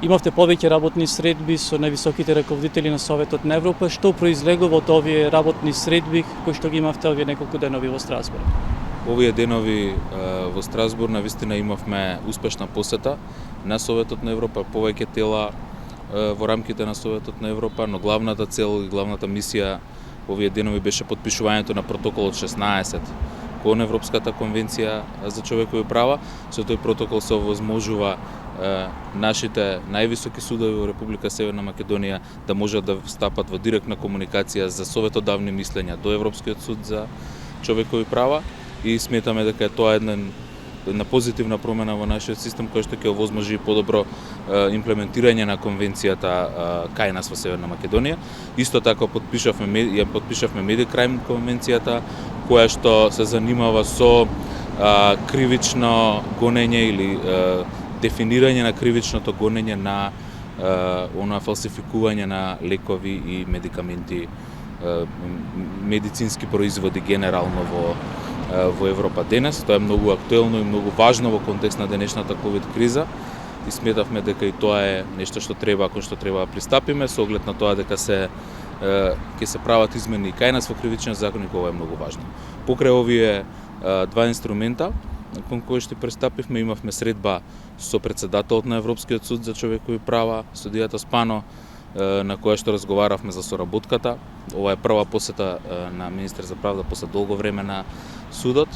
Имавте повеќе работни средби со највисоките раководители на Советот на Европа. Што произлегува од овие работни средби кои што ги имавте овие неколку денови во Страсбург? Овие денови во Страсбург навистина имавме успешна посета на Советот на Европа, повеќе тела во рамките на Советот на Европа, но главната цел и главната мисија овие денови беше потпишувањето на протоколот 16 кон Европската конвенција за човекови права. Со тој протокол се овозможува нашите највисоки судови во Република Северна Македонија да можат да встапат во директна комуникација за советодавни мислења до Европскиот суд за човекови права и сметаме дека тоа е една позитивна промена во нашиот систем која што ќе овозможи подобро имплементирање на конвенцијата кај нас во Северна Македонија. Исто така подпишавме Медикрайм конвенцијата која што се занимава со кривично гонење или дефинирање на кривичното гонење на фалсификување на лекови и медикаменти, медицински производи генерално во Европа денес. Тоа е многу актуелно и многу важно во контекст на денешната ковид криза и сметавме дека и тоа е нешто што треба да пристапиме со оглед на тоа дека ќе се прават измени кај нас во кривичниот законник. Ова е многу важно. Покрај овие два инструмента кон кои што пристапивме, имавме средба со председателот на Европскиот суд за човекови права, судијата Спано, на која што разговаравме за соработката. Ова е прва посета на министер за правда после долго време на судот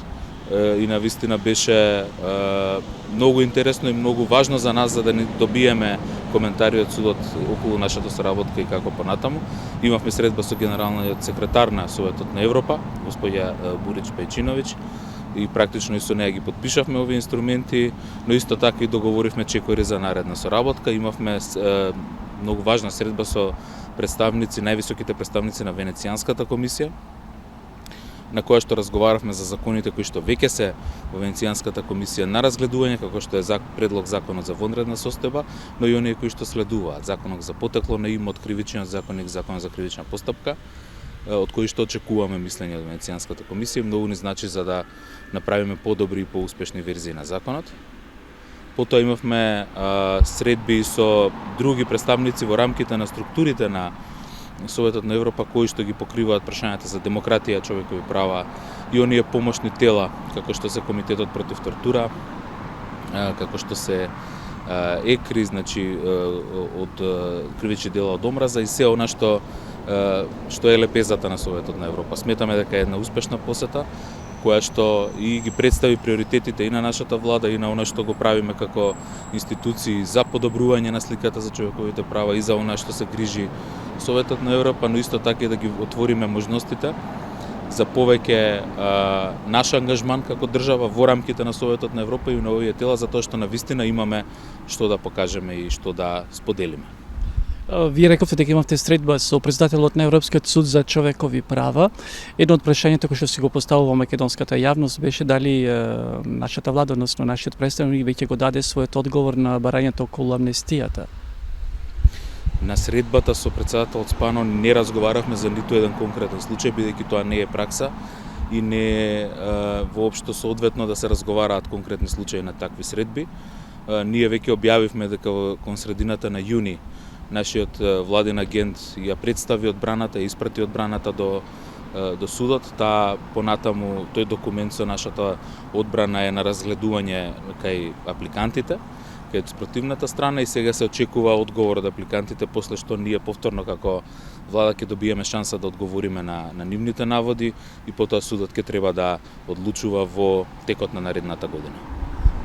и навистина беше многу интересно и многу важно за нас за да ни добиеме коментари од судот околу нашата соработка и како понатаму. Имавме средба со генералниот секретар на Советот на Европа, господја Бурич Пејчиновиќ, и практично и со неја ги подпишавме овие инструменти, но исто така и договоривме чекори за наредна соработка. Имавме многу важна средба со највисоките представници на Венецијанската комисија, на која што разговаравме за законите кои што веќе се во Венецијанската комисија на разгледување, како што е предлог законот за вонредна состојба, но и оние кои што следуваат, законот за потекло на имот, кривичниот законник, законот за кривична постапка, од кои што очекуваме мислење од Венецијанската комисија. Многу ни значи за да направиме подобри и поуспешни верзии на законот. Потоа имавме средби со други представници во рамките на структурите на Советот на Европа кои што ги покриваат прашањата за демократија, човекови права и оние помошни тела како што се Комитетот против тортура, како што се ЕКРИ, значи од кривични дела од омраза и се она што е лепезата на Советот на Европа. Сметаме дека е една успешна посета која што и ги представи приоритетите и на нашата влада и на она што го правиме како институции за подобрување на сликата за човековите права и за она што се грижи Советот на Европа, но исто така и да ги отвориме можностите за повеќе наш ангажман како држава во рамките на Советот на Европа и на овие тела, затоа што навистина имаме што да покажеме и што да споделиме. Вие рековте дека имавте средба со председателот на Европскиот суд за човекови права. Едно од прашањата кои што си го поставува македонската јавност беше дали нашата влада, односно нашиот представник веќе го даде својот одговор на барањето околу амнестијата. На средбата со председателот Спано не разговаравме за ниту еден конкретен случај, бидејќи тоа не е пракса и не е воопшто соодветно да се разговараат конкретни случаи на такви средби. Ние веќе објавивме дека кон средината на јуни нашиот владин агент ја представи одбраната, испрати одбраната до судот. Таа понатаму тој документ со нашата одбрана е на разгледување кај апликантите, кај спротивната страна и сега се очекува одговор од апликантите, после што ние повторно како влада ќе добиеме шанса да одговориме на нивните наводи и потоа судот ќе треба да одлучува во текот на наредната година.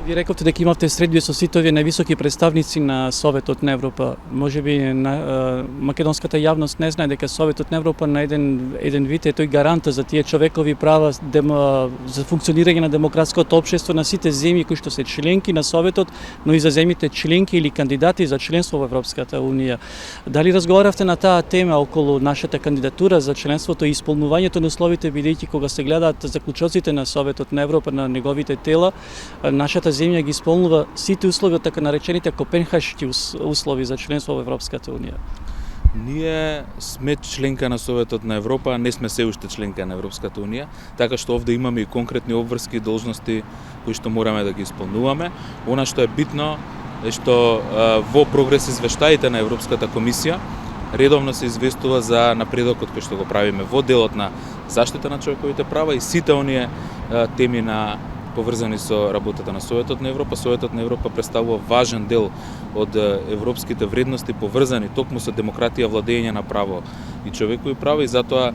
Ви рековте дека имавте средби со сите овие највисоки представници на Советот на Европа. Можеби македонската јавност не знае дека Советот на Европа на еден вид е тој гарант за тие човекови права, за функционирање на демократското општество на сите земји кои што се членки на Советот, но и за земјите членки или кандидати за членство во Европската унија. Дали разговаравте на таа тема околу нашата кандидатура за членството и исполнувањето на условите, бидејќи кога се гледаат заклучоците на Советот на Европа на неговите тела, нашата земја ги исполнува сите услови од така наречените копенхашки услови за членство во Европската унија? Ние сме членка на Советот на Европа, не сме се уште членка на Европската унија, така што овде имаме и конкретни обврски и должности кои што мораме да ги исполнуваме. Она што е битно е што во прогрес извештаите на Европската комисија редовно се известува за напредокот кој што го правиме во делот на заштита на човековите права и сите оние теми на поврзани со работата на Советот на Европа. Советот на Европа представува важен дел од европските вредности поврзани токму со демократија, владење на право и човекови права и затоа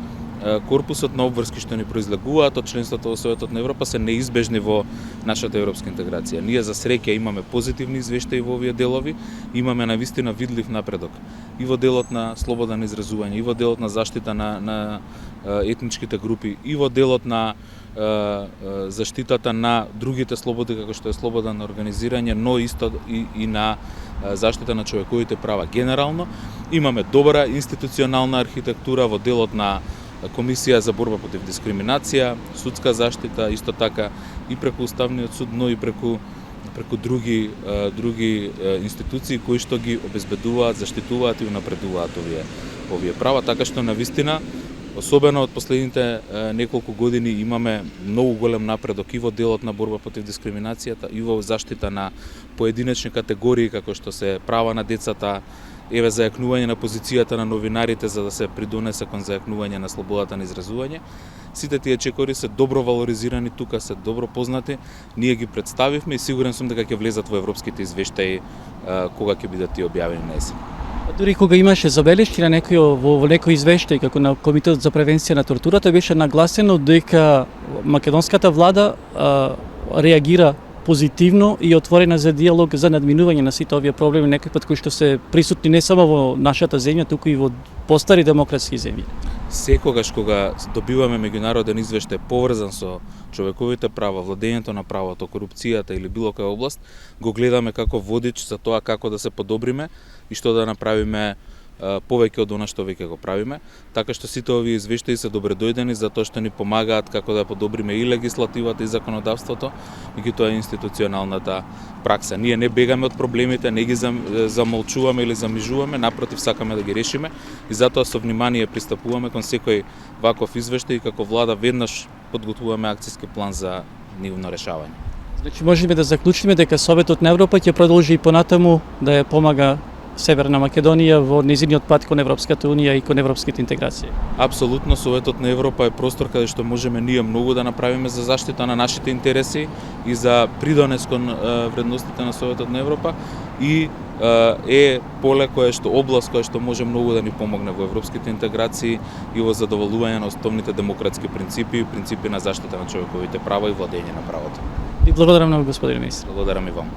корпусот на обврски што ни произлегуваат од членството во Советот на Европа се неизбежни во нашата европска интеграција. Ние за среќа имаме позитивни извештаи во овие делови, имаме навистина видлив напредок и во делот на слобода на изразување, и во делот на заштита на етничките групи, и во делот на заштитата на другите слободи како што е слобода на организирање, но исто и на заштита на човековите права. Генерално имаме добра институционална архитектура во делот на Комисија за борба против дискриминација, судска заштита, исто така и преку Уставниот суд, но и преку други институции кои што ги обезбедуваат, заштитуваат и унапредуваат овие права, така што навистина особено од последните неколку години имаме многу голем напредок и во делот на борба против дискриминацијата и во заштита на поединечни категории како што се права на децата, еве зајакнување на позицијата на новинарите за да се придонесе кон зајакнување на слободата на изразување. Сите тие чекори се добро валоризирани тука, се добро познати. Ние ги представивме и сигурен сум дека ќе влезат во европските извештаи кога ќе бидат тие објавени на есен. Дури кога имаше забелешки на во некој извештај како на Комитетот за превенција на тортурата беше нагласено дека македонската влада реагира позитивно и отворена за диалог за надминување на сите овие проблеми некој пат кои што се присутни не само во нашата земја, туку и во постари демократски земји. Секогаш кога добиваме меѓународен извештај поврзан со човековите права, владењето на правото, корупцијата или било која област, го гледаме како водич за тоа како да се подобриме и што да направиме повеќе од она што веќе го правиме, така што сите овие извештаи се добредојдени затоа што ни помагаат како да подобриме и легислативата и законодавството, меѓутоа институционалната пракса. Ние не бегаме од проблемите, не ги замолчуваме или замижуваме, напротив сакаме да ги решиме и затоа со внимание пристапуваме кон секој ваков извештај и како влада веднаш подготвуваме акциски план за нивно решавање. Значи можеме да заклучиме дека Советот на Европа ќе продолжи и понатаму да ја помага Северна Македонија во незиниот пат кон Европската унија и кон европските интеграции. Апсолутно, Советот на Европа е простор каде што можеме ние многу да направиме за заштита на нашите интереси и за придонес кон вредностите на Советот на Европа и е поле кое што област која што може многу да ни помогне во европските интеграции и во задоволување на основните демократски принципи на заштита на човековите права и владење на правото. И благодарам многу, господин министр. Благодарам и вам.